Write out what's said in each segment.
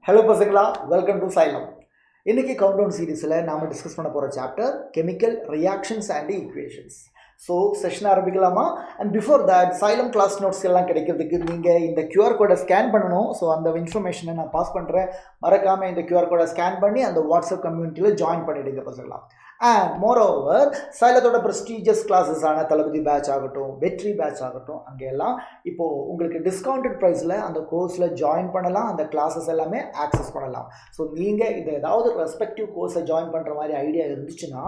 Hello பசங்களா, welcome to Xylem. இன்றைக்கி countdown சீரீஸில் நாம் டிஸ்கஸ் பண்ண போகிற chapter chemical reactions and equations. So session ஆரம்பிக்கலாமா? And before that Xylem class notes எல்லாம் கிடைக்கிறதுக்கு நீங்கள் இந்த QR கோடை ஸ்கேன் பண்ணணும். ஸோ அந்த இன்ஃபர்மேஷனை நான் பாஸ் பண்ணுறேன். மறக்காமல் இந்த QR கோடை ஸ்கேன் பண்ணி அந்த வாட்ஸ்அப் கம்யூனிட்டியில் ஜாயின் பண்ணிவிடுங்க பசங்களா. அண்ட் மோரோவர் சைலத்தோட ப்ரெஸ்டீஜியஸ் கிளாஸஸான தளபதி பேட்ச் ஆகட்டும், வெற்றி பேட்ச் ஆகட்டும், அங்கெல்லாம் இப்போது உங்களுக்கு டிஸ்கவுண்டட் ப்ரைஸில் அந்த கோர்ஸில் ஜாயின் பண்ணலாம். அந்த கிளாஸஸ் எல்லாமே ஆக்சஸ் பண்ணலாம். ஸோ நீங்கள் இந்த ஏதாவது ரெஸ்பெக்டிவ் கோர்ஸை ஜாயின் பண்ணுற மாதிரி ஐடியா இருந்துச்சுன்னா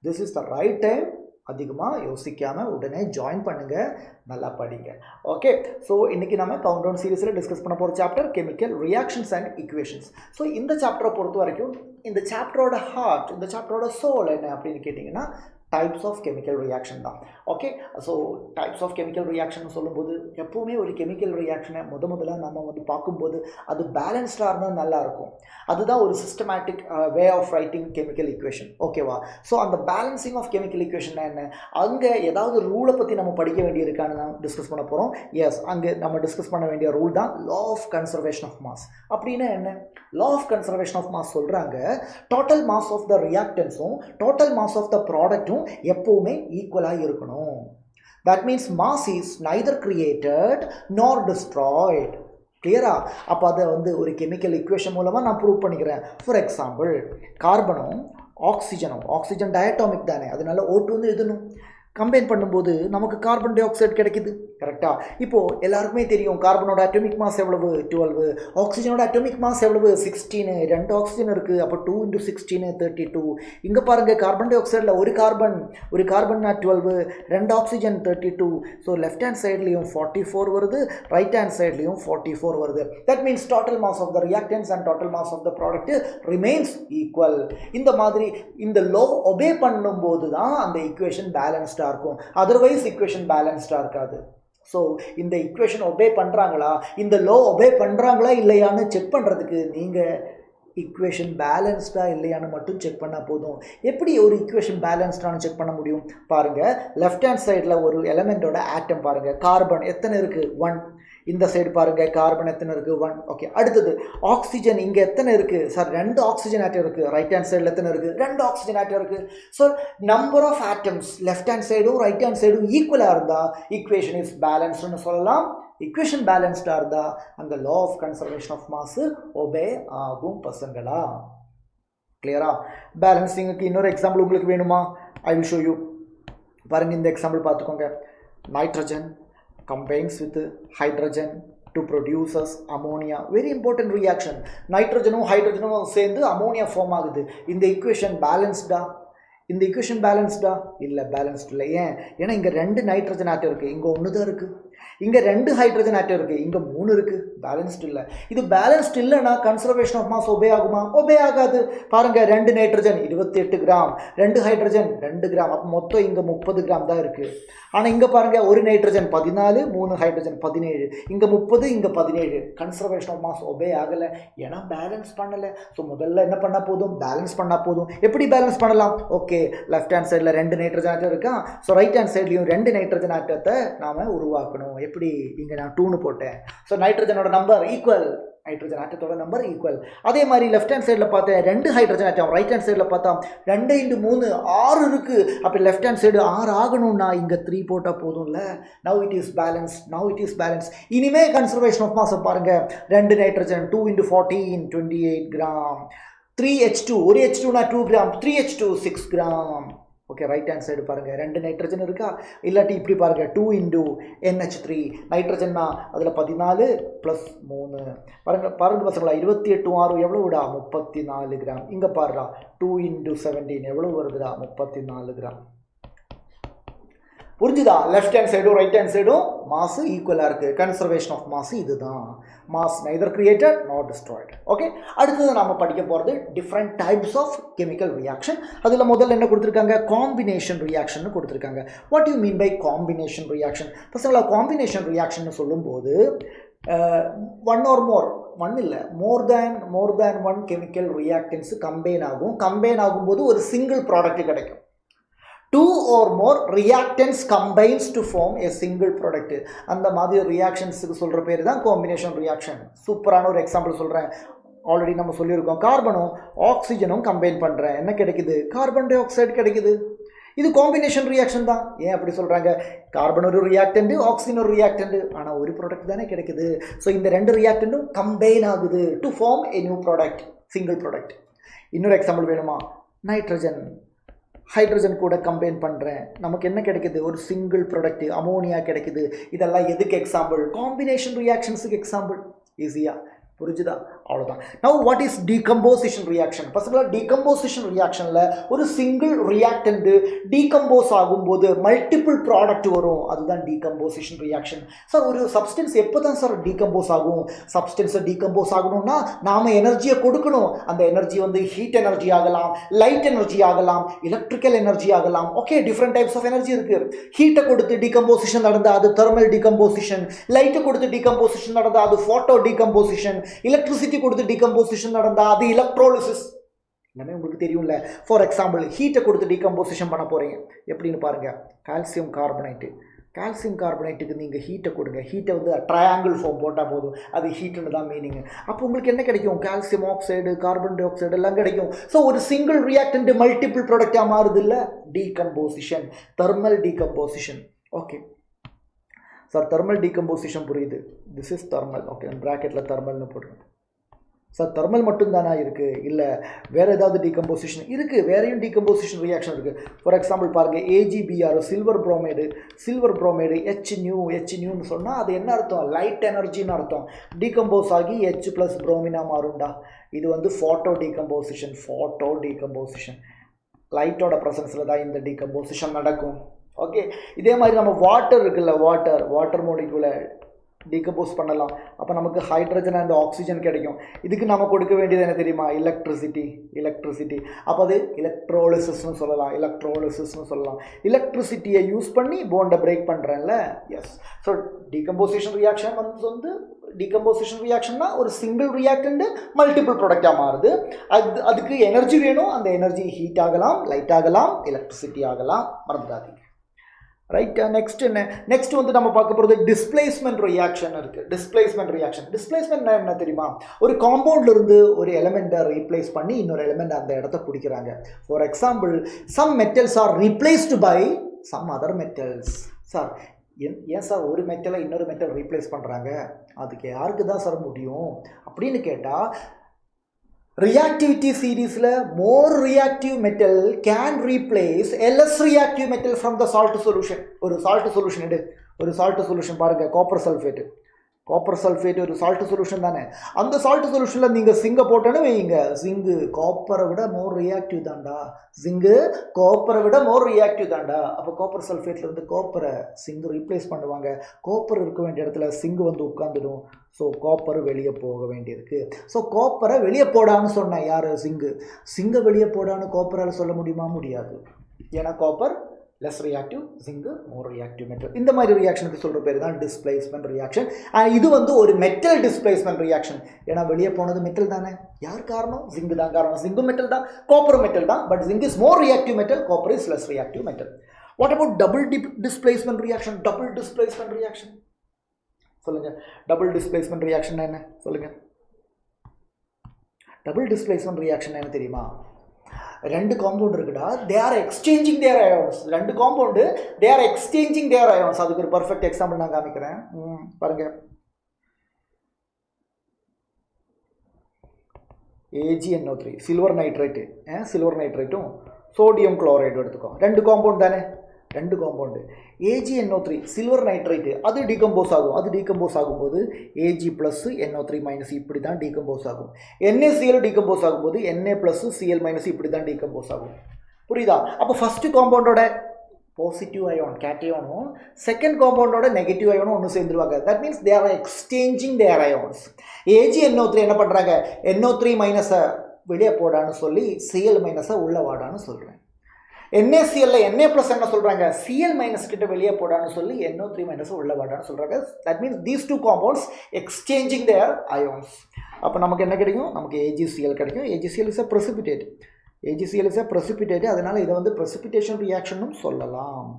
this is the right time. அதிகமாக யோசிக்காமல் உடனே ஜாயின் பண்ணுங்கள், நல்லா படிங்க. ஓகே, ஸோ இன்றைக்கி நம்ம கவுண்டவுன் சீரீஸில் டிஸ்கஸ் பண்ண போகிற chapter chemical reactions and equations. So இந்த சாப்டரை பொறுத்த வரைக்கும் இந்த சாப்டரோட ஹார்ட், இந்த சாப்டரோட சோல் என்ன அப்படின்னு கேட்டிங்கன்னா டைப்ஸ் ஆஃப் கெமிக்கல் ரியாக்ஷன் தான். Okay, so types of chemical reaction சொல்லும்போது எப்போவுமே ஒரு கெமிக்கல் ரியாக்ஷனை முதல்ல நம்ம பார்க்கும்போது அது பேலன்ஸ்டாக இருந்தால் நல்லாயிருக்கும். அதுதான் ஒரு systematic way of writing chemical equation. ஓகேவா? ஸோ அந்த பேலன்சிங் ஆஃப் கெமிக்கல் ஈக்குவேஷன் என்ன, அங்கே ஏதாவது ரூலை பற்றி நம்ம படிக்க வேண்டியிருக்கான்னு நான் டிஸ்கஸ் பண்ண போகிறோம். எஸ், அங்கே நம்ம டிஸ்கஸ் பண்ண வேண்டிய ரூல் தான் law of conservation of mass. அப்படின்னா என்ன? Law of conservation of mass சொல்கிறாங்க டோட்டல் மாஸ் ஆஃப் த ரியாக்டன்ஸும் டோட்டல் மாஸ் ஆஃப் த ப்ராடக்ட்டும் எப்பவுமே ஈக்குவலாக இருக்கணும். That means mass is neither created nor destroyed. கிளியரா? அப்போ அதை ஒரு கெமிக்கல் ஈக்குவேஷன் மூலமாக நான் ப்ரூவ் பண்ணிக்கிறேன். ஃபார் எக்ஸாம்பிள், கார்பனும் ஆக்சிஜன் டயட்டாமிக் தானே, அதனால O2 எழுதணும். கம்பைன் பண்ணும்போது நமக்கு கார்பன் டை ஆக்சைடு கிடைக்குது. கரெக்டாக? இப்போது எல்லாருக்குமே தெரியும் கார்பனோட அட்டோமிக் மாஸ் எவ்வளவு? 12. ஆக்சிஜனோட அட்டோமிக் மாஸ் எவ்வளவு? 16. 2 ஆக்சிஜன் இருக்குது. அப்போ 2 × 16 32. இங்கே பாருங்கள், கார்பன் டை ஆக்சைடில் ஒரு carbon 12, 2 oxygen 32. So left hand சைட்லேயும் 44 வருது, ரைட் ஹேண்ட் சைட்லேயும் 44 வருது. That means total mass of the reactants and total mass of the product remains equal. இந்த மாதிரி இந்த லோ ஒபே பண்ணும்போது தான் அந்த ஈக்குவேஷன் பேலன்ஸ்டாக இருக்கும். அதர்வைஸ் ஈக்குவேஷன் பேலன்ஸ்டாக இருக்காது. ஸோ இந்த ஈக்குவேஷன் ஒபே பண்ணுறாங்களா, இந்த லோ ஒபே பண்ணுறாங்களா இல்லையான்னு செக் பண்ணுறதுக்கு நீங்கள் ஈக்குவேஷன் பேலன்ஸ்டாக இல்லையான்னு மட்டும் செக் பண்ணால் போதும். எப்படி ஒரு ஈக்குவேஷன் பேலன்ஸ்டானு செக் பண்ண முடியும்? பாருங்கள், லெஃப்ட் ஹேண்ட் சைடில் ஒரு எலமெண்ட்டோட ஆட்டம் பாருங்கள். கார்பன் எத்தனை இருக்குது? 1. இந்த சைடு பாருங்கள், கார்பன் எத்தனை இருக்குது? 1. ஓகே, அடுத்தது ஆக்சிஜன் இங்கே எத்தனை இருக்குது? சார் 2 ஆக்சிஜன் ஆட்டம் இருக்குது. ரைட் ஹேண்ட் சைடில் எத்தனை இருக்குது? 2 ஆக்சிஜன் ஆட்டம் இருக்குது. So number of atoms left hand சைடும் ரைட் ஹேண்ட் சைடும் ஈக்குவலாக இருந்தால் ஈக்குவேஷன் இஸ் பேலன்ஸ்டுன்னு சொல்லலாம். ஈக்குவேஷன் பேலன்ஸ்டாக இருந்தால் அந்த law of conservation of mass obey ஆகும் பசங்களா. கிளியரா? பேலன்சிங்குக்கு இன்னொரு எக்ஸாம்பிள் உங்களுக்கு வேணுமா? I will show you. பாருங்கள், இந்த எக்ஸாம்பிள் பார்த்துக்கோங்க. Nitrogen combines with hydrogen to produce us ammonia. Very important reaction. நைட்ரஜனும் ஹைட்ரஜனும் சேர்ந்து அமோனியா ஃபார்ம் ஆகுது. இந்த ஈக்குவேஷன் பேலன்ஸ்டா? இந்த ஈக்குவேஷன் பேலன்ஸ்டா? இல்லை, பேலன்ஸ்ட் இல்லை. ஏன்னா இங்கே 2 நைட்ரஜன் ஆட்டம் இருக்குது, இங்கே 1 தான் இருக்குது. இங்கே 2 ஹைட்ரஜன் ஆட்டம் இருக்குது, இங்கே 3 இருக்குது. பேலன்ஸ்ட் இல்லை. இது பேலன்ஸ்ட் இல்லைன்னா கன்சர்வேஷன் ஆஃப் மாஸ் ஒபே ஆகுமா? ஒபே ஆகாது. பாருங்கள், 2 நைட்ரஜன் 28 கிராம், 2 ஹைட்ரஜன் 2 கிராம். அப்போ மொத்தம் இங்கே 30 கிராம் தான் இருக்குது. ஆனால் இங்கே பாருங்கள், ஒரு நைட்ரஜன் 14, 3 ஹைட்ரஜன் 17, இங்கே 30, இங்கே 17. கன்சர்வேஷன் ஆஃப் மாஸ் ஒபே ஆகலை, ஏன்னா பேலன்ஸ் பண்ணலை. ஸோ முதல்ல என்ன பண்ணால் போதும்? பேலன்ஸ் பண்ணால் போதும். எப்படி பேலன்ஸ் பண்ணலாம்? ஓகே, லெஃப்ட் ஹேண்ட் சைடில் 2 நைட்ரஜன் ஆட்டம் இருக்கா. ஸோ ரைட் ஹேண்ட் சைட்லேயும் 2 நைட்ரஜன் ஆட்டத்தை நாம் உருவாக்கணும். எப்படி? இங்கே நான் 2ன்னு போட்டேன். ஸோ நைட்ரஜனோட நம்பர் ஈக்குவல், நைட்ரஜன் ஆட்டத்தோட நம்பர் ஈக்குவல். அதே மாதிரி லெஃப்ட் ஹேண்ட் சைடில் பார்த்தேன் 2 ஹைட்ரஜன் ஆட்டம், ரைட் ஹேண்ட் சைடில் பார்த்தா 2 × 3 6 இருக்குது. அப்போ லெஃப்ட் ஹேண்ட் சைடு 6 ஆகணும்னா இங்கே 3 போட்டால் போதும்ல. Now it is balance. இனிமே கன்சர்வேஷன் ஆஃப் மாஸ் பாருங்கள். 2 நைட்ரஜன் 2 × 14 28 கிராம். 3H2, ஒரு H2னா 2 gram, 3H2 6 gram. Okay, right hand side பாருங்கள், 2 நைட்ரஜன் இருக்கா. இல்லாட்டி இப்படி பாருங்கள், 2 × NH3. நைட்ரஜன்னா அதில் 14 + 3. பாருங்கள் பசங்களா, 28 6 எவ்வளோ விடா? 34 கிராம். இங்கே பாருடா, 2 × 17 எவ்வளோ வருதுடா? 34 கிராம். புரிஞ்சுதா? லெஃப்ட் ஹேண்ட் சைடும் ரைட் ஹேண்ட் சைடும் மாஸ் ஈக்குவலாக இருக்குது. கன்சர்வேஷன் ஆஃப் மாஸ் இதுதான். Mass neither created not destroyed. Okay, அடுத்தது நாம் படிக்க போகிறது different types of chemical reaction. அதில் முதல்ல என்ன கொடுத்துருக்காங்க? காம்பினேஷன் ரியாக்ஷன் கொடுத்துருக்காங்க. What you mean by combination reaction? பசங்களா, காம்பினேஷன் ரியாக்ஷன் சொல்லும்போது more than one chemical reactants combine ஆகும்போது ஒரு சிங்கிள் ப்ராடக்ட் கிடைக்கும். 2 or more reactants combines to form a single product. அந்த மாதிரி ரியாக்ஷன்ஸுக்கு சொல்கிற பேர் தான் காம்பினேஷன் ரியாக்ஷன். சூப்பரான ஒரு எக்ஸாம்பிள் சொல்கிறேன். ஆல்ரெடி நம்ம சொல்லியிருக்கோம். கார்பனும் ஆக்சிஜனும் கம்பைன் பண்ணுறேன், என்ன கிடைக்குது? கார்பன் டை ஆக்சைடு கிடைக்குது. இது காம்பினேஷன் ரியாக்ஷன் தான். ஏன் அப்படி சொல்கிறாங்க? கார்பன் ஒரு ரியாக்டண்ட், ஆக்சிஜன் ஒரு ரியாக்டண்ட், ஆனால் ஒரு ப்ராடக்ட் தானே கிடைக்குது. ஸோ இந்த ரெண்டு ரியாக்டண்ட்டும் கம்பைன் ஆகுது to form a new product, single product. இன்னொரு எக்ஸாம்பிள் வேணுமா? நைட்ரஜன் ஹைட்ரஜன் கூட கம்பைன் பண்ணுறேன், நமக்கு என்ன கிடைக்குது? ஒரு சிங்கிள் ப்ராடக்ட் அமோனியா கிடைக்குது. இதெல்லாம் எதுக்கு எக்ஸாம்பிள்? Combination ரியாக்ஷன்ஸுக்கு example. ஈஸியாக புரிஞ்சுதா? அவ்வளோதான். Now what is decomposition reaction? Particular decomposition ரியாக்ஷனில் ஒரு சிங்கிள் ரியாக்டண்ட்டு டீகம்போஸ் ஆகும்போது மல்டிபிள் ப்ராடக்ட் வரும், அதுதான் டீகம்போசிஷன் ரியாக்ஷன். சார் ஒரு சப்ஸ்டன்ஸ் எப்போ தான் சார் டீகம்போஸ் ஆகும்? சப்ஸ்டன்ஸை டீகம்போஸ் ஆகணும்னா நாம் எனர்ஜியை கொடுக்கணும். அந்த எனர்ஜி வந்து ஹீட் எனர்ஜி ஆகலாம், லைட் எனர்ஜி ஆகலாம், எலக்ட்ரிக்கல் எனர்ஜி ஆகலாம். Okay, different types of energy இருக்குது. ஹீட்டை கொடுத்து டீகம்போசிஷன் நடந்தால் அது தெர்மல் டீகம்போசிஷன், லைட்டை கொடுத்து டீகம்போசிஷன் நடந்தால் அது ஃபோட்டோ டீகம்போசிஷன், எலக்ட்ரிசிட்டி கொடுத்து டீகம்போசிஷன் நடந்தால் அது எலக்ட்ரோலிசிஸ். எல்லாமே உங்களுக்கு தெரியும்ல. ஃபார் எக்ஸாம்பிள், ஹீட்டை கொடுத்து டீகம்போசிஷன் பண்ண போகிறீங்க, எப்படின்னு பாருங்கள். கால்சியம் கார்பனேட்டு, கால்சியம் கார்பனேட்டுக்கு நீங்கள் ஹீட்டை கொடுங்க. ஹீட்டை வந்து ட்ரையாங்கிள் ஃபார்ம் போட்டால் போதும், அது ஹீட்டுன்னு தான் மீனிங். அப்போ உங்களுக்கு என்ன கிடைக்கும்? Calcium oxide, carbon di oxide எல்லாம் கிடைக்கும். ஸோ ஒரு சிங்கிள் ரியாக்டன்ட் மல்டிபிள் ப்ராடக்டாக மாறுது இல்லை? Decomposition, thermal decomposition. Okay sir, thermal decomposition புரியுது. This is thermal. ஓகே, ப்ராக்கெட்டில் தெர்மல்னு போடுறேன். சார் தெர்மல் மட்டும்தானா இருக்குது? இல்லை, வேறு ஏதாவது டீகம்போசிஷன் இருக்குது, வேறையும் டீகம்போசிஷன் ரியாக்ஷன் இருக்குது. ஃபார் எக்ஸாம்பிள் பாருங்கள், AgBr silver bromide, silver bromide ஹெச்னியூன்னு சொன்னால் அது என்ன அர்த்தம்? லைட் எனர்ஜின்னு அர்த்தம். டீகம்போஸ் ஆகி H ப்ளஸ் புரோமினா மாறும்டா. இது வந்து ஃபோட்டோ டீகம்போசிஷன். லைட்டோட ப்ரெசன்ஸில் தான் இந்த டீகம்போசிஷன் நடக்கும். ஓகே, இதே மாதிரி நம்ம வாட்டர் இருக்குல்ல, வாட்டர் மோலிகுலை டீகம்போஸ் பண்ணலாம். அப்போ நமக்கு ஹைட்ரஜன் அண்ட் ஆக்சிஜன் கிடைக்கும். இதுக்கு நம்ம கொடுக்க வேண்டியது என்ன தெரியுமா? எலக்ட்ரிசிட்டி. அப்போ அது எலக்ட்ரோலிசிஸ்னு சொல்லலாம். எலக்ட்ரிசிட்டியை யூஸ் பண்ணி போண்டை பிரேக் பண்ணுறேன்ல. எஸ். ஸோ டீகம்போசிஷன் ரியாக்ஷன் வந்து டீகம்போசிஷன் ரியாக்ஷன்னா ஒரு சிங்கிள் ரியாக்டண்ட் மல்டிபிள் ப்ராடக்டாக மாறுது. அதுக்கு எனர்ஜி வேணும். அந்த எனர்ஜி ஹீட் ஆகலாம், லைட் ஆகலாம், எலக்ட்ரிசிட்டி ஆகலாம். மறந்துடாதீங்க. ரைட். நெக்ஸ்ட் வந்து நம்ம பார்க்க போகிறது டிஸ்பிளேஸ்மெண்ட் ரியாக்ஷன் இருக்குது. டிஸ்பிளேஸ்மெண்ட் என்ன தெரியுமா? ஒரு காம்பவுண்ட்லேருந்து ஒரு எலிமெண்ட்டை ரீப்ளேஸ் பண்ணி இன்னொரு எலிமெண்ட் அந்த இடத்த பிடிக்கிறாங்க. For example, some metals are replaced by some other metals. Sir ஏன் சார் ஒரு மெட்டலை இன்னொரு மெட்டல் ரீப்ளேஸ் பண்ணுறாங்க? அதுக்கு யாருக்கு தான் சார் முடியும் அப்படின்னு கேட்டால், reactivity சீரீஸில் more reactive metal can replace a less reactive metal from the salt solution. ஒரு salt solution பாருங்கள், காப்பர் சல்ஃபேட் ஒரு சால்ட் சொல்யூஷன் தானே. அந்த சால்ட் சொல்யூஷனில் நீங்கள் சிங்கை போட்டோன்னு வைங்க, சிங்கு காப்பரை விட மோர் ரியாக்டிவ் தாண்டா. அப்போ காப்பர் சல்ஃபேட்லேருந்து காப்பரை சிங்கு ரீப்ளேஸ் பண்ணுவாங்க. காப்பர் இருக்க வேண்டிய இடத்துல சிங்கு வந்து உட்காந்துடும். ஸோ காப்பர் வெளியே போக வேண்டியிருக்கு. ஸோ காப்பரை வெளியே போடான்னு சொன்னேன் யார்? சிங்கை வெளியே போடான்னு காப்பரால் சொல்ல முடியுமா? முடியாது. ஏன்னா காப்பர் லெஸ் ரியாக்டிவ், சிங்கு மோர் ரியாக்டிவ் மெட்டல். இந்த மாதிரி ரியாக்ஷனுக்கு சொல்கிற பேர் தான் டிஸ்பிளேஸ்மெண்ட் ரியாக்ஷன். இது வந்து ஒரு மெட்டல் டிஸ்பிளேஸ்மெண்ட் ரியாக்ஷன். ஏன்னா வெளியே போனது மெட்டல் தானே. யார் காரணம்? சிங்கு தான் காரணம். சிங்கு மெட்டல் தான், காப்பர் மெட்டல் தான். But zinc is more reactive metal, copper is less reactive metal. What about double displacement reaction? சொல்லுங்கள். டபுள் டிஸ்பிளேஸ்மெண்ட் ரியாக்ஷன் என்ன? சொல்லுங்கள். டபுள் டிஸ்பிளேஸ்மெண்ட் ரியாக்ஷன் என்ன தெரியுமா? ரெண்டு காம்பவுண்ட் இருக்குடா, they are exchanging their ions. ரெண்டு compound they are exchanging their ions. அதுக்கு ஒரு பர்ஃபெக்ட் எக்ஸாம்பிள் நான் காமிக்கிறேன் பாருங்க. AgNO3 சில்வர் நைட்ரேட்டும் சோடியம் குளோரைடும் எடுத்துக்கோ. ரெண்டு காம்பவுண்ட் தானே, ரெண்டு காம்பவுண்டு. AgNO3 சில்வர் நைட்ரேட்டு அது டீகம்போஸ் ஆகும்போது Ag ப்ளஸ் NO3 மைனஸ் இப்படி தான் டீகம்போஸ் ஆகும். NaCl டீகம்போஸ் ஆகும்போது Na ப்ளஸ் Cl மைனஸ் இப்படி தான் டீகம்போஸ் ஆகும். புரியுதா? அப்போ ஃபஸ்ட்டு காம்பவுண்டோட பாசிட்டிவ் அயோன் கேட்டையோனும் செகண்ட் காம்பவுண்டோட நெகட்டிவ் அயோனும் ஒன்று சேர்ந்துருவாங்க. That means they are exchanging their ions. AgNO3 என்ன பண்ணுறாங்க? NO3 மைனஸை வெளியே போடான்னு சொல்லி Cl மைனஸை உள்ள வாடான்னு சொல்கிறேன். NaCl Na ப்ளஸ் என்ன சொல்கிறாங்க? Cl மைனஸ் கிட்ட வெளியே போடான்னு சொல்லி NO3 மைனஸ் உள்ள வாடான்னு சொல்கிறாங்க. That means these two compounds exchanging their ions. அப்போ நமக்கு என்ன கிடைக்கும்? நமக்கு AgCl கிடைக்கும். AgCl is a precipitate. அதனால் இதை வந்து precipitation ரியாக்ஷனும் சொல்லலாம்.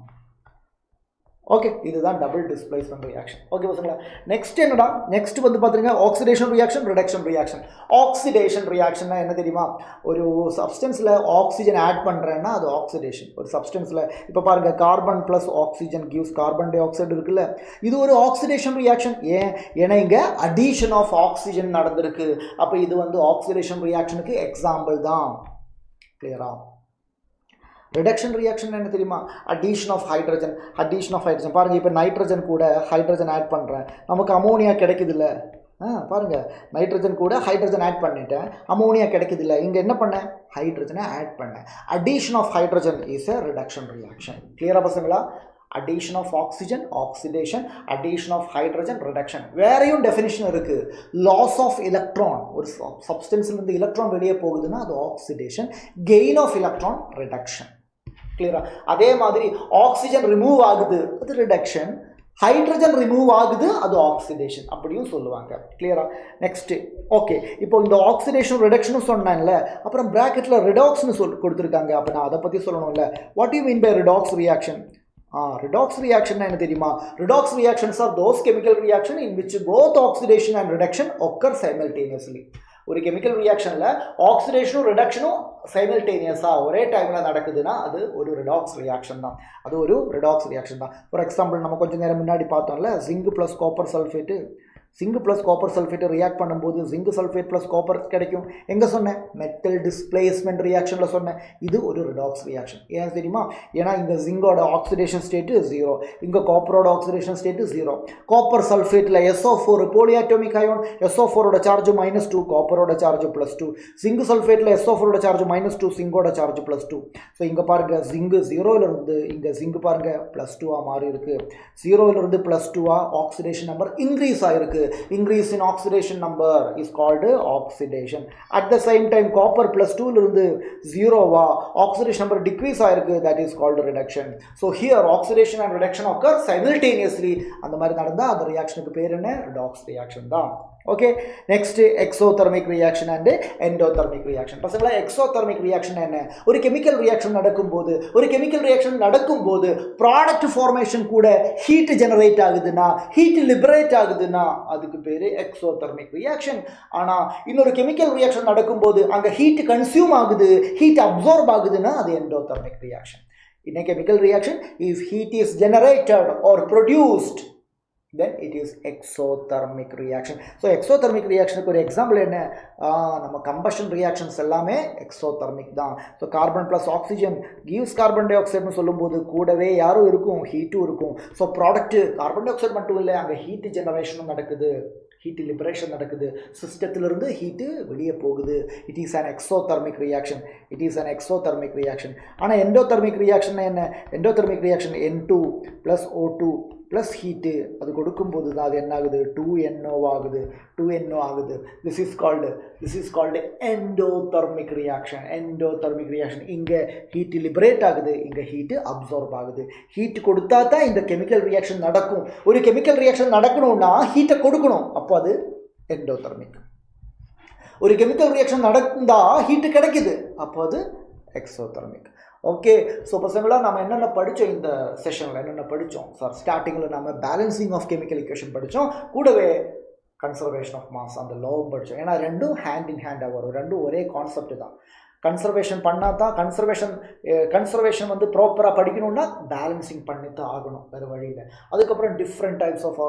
ஓகே, இதுதான் டபுள் டிஸ்பிளேஸ்மெண்ட் ரியாக்ஷன். ஓகே பசங்களா, நெக்ஸ்ட் என்னடா, நெக்ஸ்ட் வந்து பார்த்துருங்க oxidation reaction, reduction reaction. Oxidation ரியாக்ஷன்னா என்ன தெரியுமா, ஒரு சப்ஸ்டன்ஸில் ஆக்சிஜன் ஆட் பண்ணுறேன்னா அது ஆக்சிடேஷன். ஒரு சப்ஸ்டன்ஸில் இப்போ பாருங்கள் carbon plus oxygen gives carbon di oxide இருக்குல்ல, இது ஒரு ஆக்சிடேஷன் ரியாக்ஷன். ஏன்னா இங்கே அடிஷன் ஆஃப் ஆக்சிஜன் நடந்திருக்கு. அப்போ இது வந்து ஆக்சிடேஷன் ரியாக்ஷனுக்கு எக்ஸாம்பிள் தான். கிளியரா? ரிடக்ஷன் ரியாக்ஷன் என்ன தெரியுமா, அடிஷன் ஆஃப் ஹைட்ரஜன். பாருங்கள் இப்போ நைட்ரஜன் கூட ஹைட்ரஜன் ஆட் பண்ணுறேன், நமக்கு அமோனியா கிடைக்குது இல்லை. பாருங்கள் நைட்ரஜன் கூட ஹைட்ரஜன் ஆட் பண்ணிட்டேன், அமோனியா கிடைக்குது இல்லை. இங்கே என்ன பண்ணேன், ஹைட்ரஜனை ஆட் பண்ணேன். Addition of hydrogen is a reduction reaction. கிளியரா பசங்களா? addition of oxygen oxidation, addition of hydrogen reduction. வேறையும் டெஃபினிஷன் இருக்குது. லாஸ் ஆஃப் எலக்ட்ரான், ஒரு சப்ஸ்டன்ஸ்லேருந்து எலக்ட்ரான் வெளியே போகுதுன்னா அது oxidation. Gain of electron reduction. கிளியரா? அதே மாதிரி ஆக்சிஜன் ரிமூவ் ஆகுது அது ரிடக்ஷன், ஹைட்ரஜன் ரிமூவ் ஆகுது அது ஆக்சிடேஷன் அப்படியும் சொல்லுவாங்க. கிளியரா? நெக்ஸ்ட் ஓகே, இப்போ இந்த ஆக்சிடேஷன் ரிடக்ஷனும் சொன்னேன்ல, அப்புறம் பிராக்கெட்டில் ரிடாக்ஸ்னு கொடுத்துருக்காங்க. அப்போ நான் அதை பற்றி சொல்லணும்ல. What you mean by redox reaction? Redox reaction என்ன தெரியுமா? Redox reactions are those chemical reaction in which both oxidation and reduction occur simultaneously. ஒரு கெமிக்கல் ரியாக்ஷனில் ஆக்சிடேஷனும் ரிடக்ஷனும் சைமல்டேனியஸாக ஒரே டைமில் நடக்குதுன்னா அது ஒரு ரிடாக்ஸ் ரியாக்ஷன் தான். அது ஒரு ரிடாக்ஸ் ரியாக்ஷன் தான். ஃபார் எக்ஸாம்பிள் நம்ம கொஞ்சம் நேரம் முன்னாடி பார்த்தோம்ல, zinc plus copper sulphate, zinc plus copper sulphate react பண்ணும்போது ஜிங்க் சல்ஃபேட் ப்ளஸ் காப்பர் கிடைக்கும். எங்கே சொன்னேன்? மெட்டல் டிஸ்பிளேஸ்மெண்ட் ரியாக்ஷனில் சொன்னேன். இது ஒரு ரிடாக்ஸ் ரியாக்ஷன். ஏன் தெரியுமா? ஏன்னா இங்கே ஜிங்கோட ஆக்சிடேஷன் ஸ்டேட்டு 0, இங்கே காப்பரோட ஆக்சிடேஷன் ஸ்டேட்டு 0. காப்பர் சல்ஃபேட்டில் SO4 போலியாட்டோமிக் அயோன், SO4ஓட சார்ஜ் -2, காப்பரோட சார்ஜ் +2. ஜிங்க் சல்ஃபேட்டில் SO4ஓட சார்ஜ் -2, ஜிங்கோட சார்ஜ் +2. ஸோ இங்கே பாருங்கள் ஜிங்க் 0லேருந்து இங்கே ஜிங்க் பாருங்கள் +2 மாறி இருக்கு. 0லேருந்து +2 ஆக்சிடேஷன் நம்பர் இன்க்ரீஸ் ஆகிருக்கு. Increase in oxidation number is called oxidation. At the same time copper +2 இருந்து 0 oxidation number decrease ஆயிருக்கு, that is called reduction. So here oxidation and reduction occur simultaneously. அந்த மாதிரி நடந்தா அந்த ரியாக்ஷனுக்கு பேர் என்ன? redox reaction தான். Okay, next exothermic reaction and endothermic reaction. பசங்களா, எக்ஸோதெர்மிக் ரியாக்ஷன் என்ன? ஒரு கெமிக்கல் ரியாக்ஷன் நடக்கும்போது ப்ராடக்ட் ஃபார்மேஷன் கூட ஹீட் ஜெனரேட் ஆகுதுன்னா, ஹீட் லிபரேட் ஆகுதுன்னா அதுக்கு பேர் எக்ஸோதெர்மிக் ரியாக்ஷன். ஆனால் இன்னொரு கெமிக்கல் ரியாக்ஷன் நடக்கும்போது அங்கே ஹீட் கன்சியூம் ஆகுது, ஹீட் அப்சார்ப் ஆகுதுன்னா அது endothermic reaction. In a chemical reaction, if heat is generated or produced, then it is exothermic reaction. So exothermic reaction க்கு ஒரு எக்ஸாம்பிள் என்ன? நம்ம கம்பஷன் ரியாக்ஷன்ஸ் எல்லாமே எக்ஸோதெர்மிக் தான். So carbon plus oxygen gives carbon டை ஆக்சைடுன்னு சொல்லும்போது கூடவே யாரும் இருக்கும், ஹீட்டும் இருக்கும். So product carbon dioxide மட்டும் இல்லை, அங்கே ஹீட் ஜெனரேஷனும் நடக்குது, ஹீட் லிபரேஷன் நடக்குது, சிஸ்டத்திலிருந்து ஹீட்டு வெளியே போகுது. It is an exothermic reaction. ஆனால் எண்டோதெர்மிக் ரியாக்ஷன் என்ன? Endothermic reaction N2 + O2 plus heat அது கொடுக்கும்போது தான் அது என்ன ஆகுது? 2NO ஆகுது. This is called endothermic reaction. இங்கே ஹீட் லிபரேட் ஆகுது, இங்கே ஹீட்டு அப்சார்ப் ஆகுது. ஹீட் கொடுத்தா தான் இந்த கெமிக்கல் ரியாக்ஷன் நடக்கும். ஒரு கெமிக்கல் ரியாக்ஷன் நடக்கணும்னா ஹீட்டை கொடுக்கணும், அப்போ அது எண்டோதெர்மிக். ஒரு கெமிக்கல் ரியாக்ஷன் நடந்தால் ஹீட்டு கிடைக்குது, அப்போ அது எக்ஸோதெர்மிக். ஓகே, ஸோ பசங்களா நம்ம என்னென்ன படித்தோம் இந்த செஷனில்? சார் ஸ்டார்டிங்கில் நம்ம பேலன்சிங் ஆஃப் கெமிக்கல் ஈக்குவேஷன் படித்தோம், கூடவே கன்சர்வேஷன் ஆஃப் மாஸ் அந்த லோவும் படித்தோம். ஏன்னா ரெண்டும் ஹேண்ட் இன் ஹேண்டாக வரும், ரெண்டும் ஒரே கான்செப்ட் தான். கன்சர்வேஷன் பண்ணால் தான் கன்சர்வேஷன் வந்து ப்ராப்பராக படிக்கணும்னா பேலன்சிங் பண்ணி தான் ஆகணும், வேறு வழியில். அதுக்கப்புறம் டிஃப்ரெண்ட் டைப்ஸ் ஆஃப்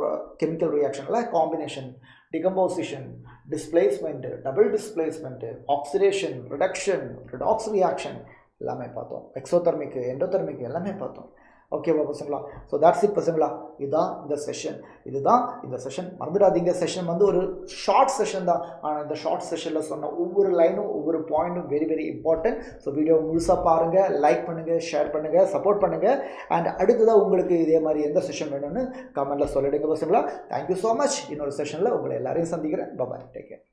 கெமிக்கல் ரியாக்ஷனில் combination, decomposition, displacement, double displacement, oxidation, reduction, redox reaction எல்லாமே பார்த்தோம். எக்ஸோதெர்மிக், எண்டோதெர்மிக் எல்லாமே பார்த்தோம். ஓகேவா பசங்களா? ஸோ தட்ஸ் இட் பசங்களா. இதுதான் இந்த செஷன். மறந்துடாதீங்க, செஷன் வந்து ஒரு ஷார்ட் செஷன் தான். ஆனால் இந்த ஷார்ட் செஷனில் சொன்ன ஒவ்வொரு லைனும் ஒவ்வொரு பாயிண்ட்டும் very very important. So video முழுசாக பாருங்கள், லைக் பண்ணுங்கள், ஷேர் பண்ணுங்கள், சப்போர்ட் பண்ணுங்கள். அண்ட் அடுத்ததாக உங்களுக்கு இதே மாதிரி எந்த செஷன் வேணும்னு கமெண்ட்டில் சொல்லிடுங்க பசங்களா. Thank you so much. இன்னொரு செஷனில் உங்களை எல்லாரையும் சந்திக்கிறேன். பாய், டேக் கேர்.